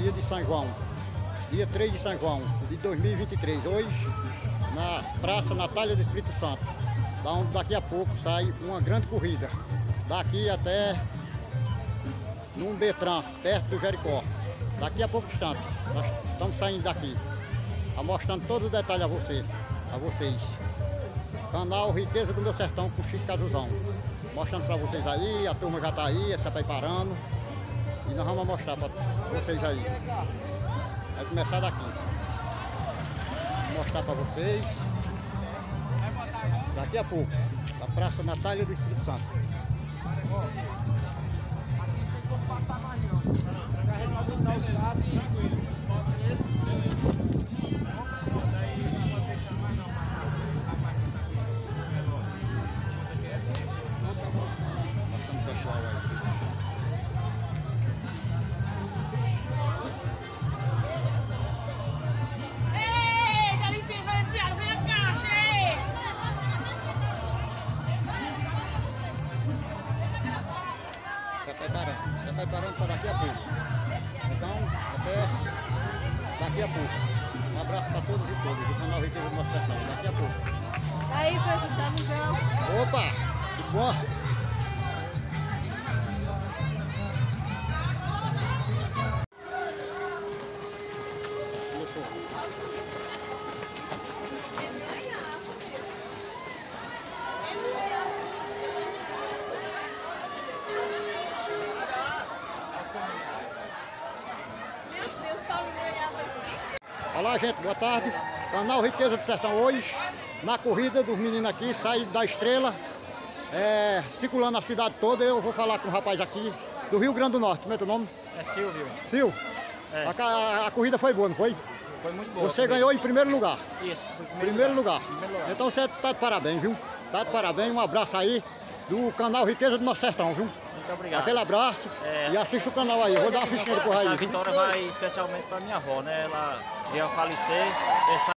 dia de São João, dia 3 de São João de 2023, hoje na Praça Natália do Espírito Santo, da onde daqui a pouco sai uma grande corrida, daqui até num Detran, perto do Jericó. Daqui a pouco instante, nós estamos saindo daqui, mostrando todos os detalhes a vocês. Canal Riqueza do Meu Sertão com Chico Casuzão. Mostrando para vocês aí, a turma já está aí, está preparando. E nós vamos mostrar para vocês aí. Vai começar daqui. Vou mostrar para vocês. Daqui a pouco, da Praça Natália do Espírito Santo. Passar mais não. A gente vai botar os lados e tranquilo. Mostrando o pessoal aí. Ei, delícia influenciada, vem a caixa, ei! Está preparando para daqui a pouco. Então, até daqui a pouco. Um abraço para todos e todas do canal Riqueza do Nosso Sertão. Daqui a pouco. Aí, Francisco, tá no jogo. Opa! Que bom! Meu Deus, Paulinho ganhava esse bico. Olá, gente, boa tarde. Canal Riqueza do Sertão hoje, na corrida dos meninos aqui, sai da Estrela, circulando a cidade toda. Eu vou falar com um rapaz aqui do Rio Grande do Norte. Como é teu nome? É Silvio. Silvio. É. A corrida foi boa, não foi? Foi muito boa. Você ganhou em primeiro lugar. Isso, foi Primeiro lugar. Primeiro lugar. Então você tá de parabéns, viu? Tá de parabéns. Um abraço aí do canal Riqueza do Nosso Sertão, viu? Muito obrigado. Aquele abraço e assista o canal aí. Eu vou dar uma fichinha depois aí. Essa vitória vai especialmente para minha avó, né? Ela veio a falecer.